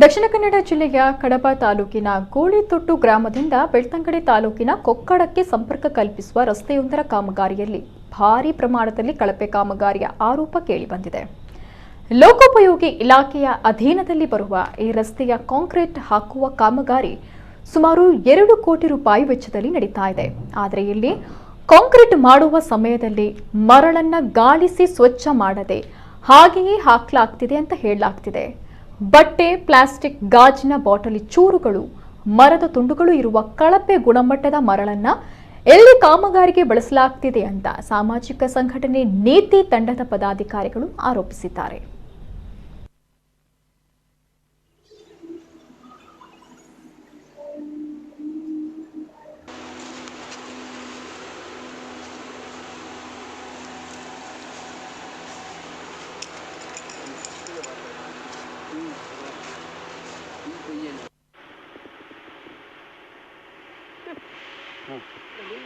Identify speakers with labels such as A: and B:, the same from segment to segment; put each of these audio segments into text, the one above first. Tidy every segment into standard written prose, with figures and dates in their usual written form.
A: ದಕ್ಷಿಣ ಕನ್ನಡ ಜಿಲ್ಲೆಯ ಕಡಬ ತಾಲೂಕಿನ ಗೋಳಿತೊಟ್ಟು ಗ್ರಾಮದಿಂದ ಬೆಳ್ತಂಗಡಿ ತಾಲೂಕಿನ ಕೊಕ್ಕಡಕ್ಕೆ ಸಂಪರ್ಕ ಕಲ್ಪಿಸುವ ರಸ್ತೆಯೊಂದರ ಕಾಮಗಾರಿಯಲ್ಲಿ ಭಾರೀ ಪ್ರಮಾಣದಲ್ಲಿ ಕಳಪೆ ಕಾಮಗಾರಿಯ ಆರೋಪ ಕೇಳಿಬಂದಿದೆ. ಲೋಕೋಪಯೋಗಿ ಇಲಾಖೆಯ ಅಧೀನದಲ್ಲಿ ಬರುವ ಈ ರಸ್ತೆಯ ಕಾಂಕ್ರೀಟ್ ಹಾಕುವ ಕಾಮಗಾರಿ ಸುಮಾರು 2 ಕೋಟಿ ರೂಪಾಯಿ ವೆಚ್ಚದಲ್ಲಿ ನಡೀತಾ ಇದೆ. ಆದರೆ ಇಲ್ಲಿ ಕಾಂಕ್ರೀಟ್ ಮಾಡುವ ಸಮಯದಲ್ಲಿ ಮರಳನ್ನ ಗಾಳಿಸಿ ಸ್ವಚ್ಛ ಮಾಡದೆ ಹಾಗೆಯೇ ಹಾಕಲಾಗ್ತಿದೆ ಅಂತ ಹೇಳಲಾಗ್ತಿದೆ. ಬಟ್ಟೆ, ಪ್ಲಾಸ್ಟಿಕ್, ಗಾಜಿನ ಬಾಟಲಿ ಚೂರುಗಳು, ಮರದ ತುಂಡುಗಳು ಇರುವ ಕಳಪೆ ಗುಣಮಟ್ಟದ ಮರಳನ್ನ ಎಲ್ಲಿ ಕಾಮಗಾರಿಗೆ ಬಳಸಲಾಗ್ತಿದೆ ಅಂತ ಸಾಮಾಜಿಕ ಸಂಘಟನೆ ನೀತಿ ತಂಡದ ಪದಾಧಿಕಾರಿಗಳು ಆರೋಪಿಸಿದ್ದಾರೆ.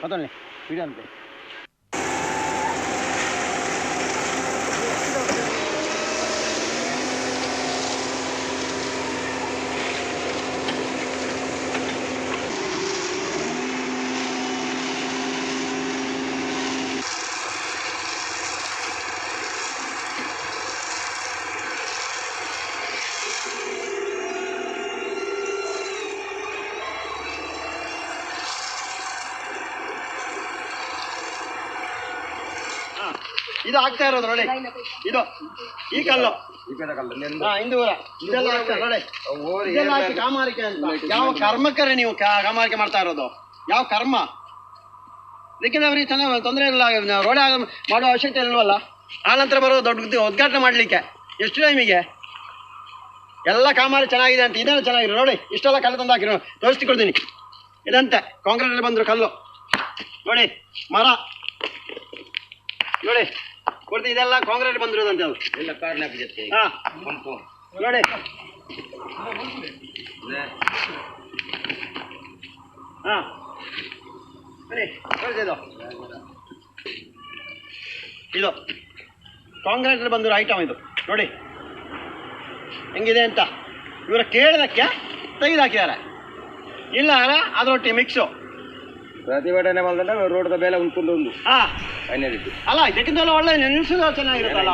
B: ಅದನ್ನೇ ಬಿಡಂತೆ
C: ಇದು ಆಗ್ತಾ ಇರೋದು ನೋಡಿ. ಇದು ಈ ಕಲ್ಲು ಹಿಂದೂರ ಇದೆಲ್ಲ ನೋಡಿ, ಕಾಮಾರಿಕೆ ಅಂತ. ಯಾವ ಕರ್ಮಕ್ಕರೆ ನೀವು ಕಾಮಾರಿಕೆ ಮಾಡ್ತಾ ಇರೋದು? ಯಾವ ಕರ್ಮ? ಅದಕ್ಕಿಂತ ಅವ್ರಿಗೆ ಚೆನ್ನಾಗಿ ತೊಂದರೆ ಇಲ್ಲ, ರೋಡ್ ಮಾಡೋ ಅವಶ್ಯಕತೆ ಇಲ್ವಲ್ಲ. ಆನಂತರ ಬರೋ ದೊಡ್ಡ ಉದ್ಘಾಟನೆ ಮಾಡ್ಲಿಕ್ಕೆ ಎಷ್ಟು ಟೈಮಿಗೆ? ಎಲ್ಲ ಕಾಮಾರಿ ಚೆನ್ನಾಗಿದೆ ಅಂತ ಇದೇನು ಚೆನ್ನಾಗಿದೆ ನೋಡಿ. ಇಷ್ಟೆಲ್ಲ ಕಲ್ಲು ತಂದು ಹಾಕಿರೋ ತೋರಿಸ್ತಿಕೊಡ್ತೀನಿ. ಇದಂತೆ ಕಾಂಕ್ರೀಟ್ ಬಂದ್ರು ಕಲ್ಲು ನೋಡಿ, ಮರ ನೋಡಿ ಕೊಡ್ತೀನಿ. ಇದೆಲ್ಲ ಕಾಂಕ್ರೀಟ್ ಬಂದಿರೋದಂತೆ ಅದು ಎಲ್ಲ ಕಾರಣ ನೋಡಿ. ಇದು ಕಾಂಕ್ರೀಟ್ ಬಂದಿರೋ ಐಟಮ್ ಇದು ನೋಡಿ ಹೆಂಗಿದೆ ಅಂತ. ಇವರ ಕೇಳಿದಕ್ಕೆ ತೆಗೆದುಹಾಕಿದ್ದಾರೆ, ಇಲ್ಲ ಅದರೊಟ್ಟಿಗೆ ಮಿಕ್ಸು
B: ಪ್ರತಿಭಟನೆ ಮಾಡಿದ್ರೆ ರೋಡ್ ಬೇಲೆ ಉಂಟು
C: ಅಲ್ಲ ಇದಕ್ಕಿಂತ ಒಳ್ಳೆ ನೆನೆಸೋದು ಚೆನ್ನಾಗಿರುತ್ತಲ್ಲ.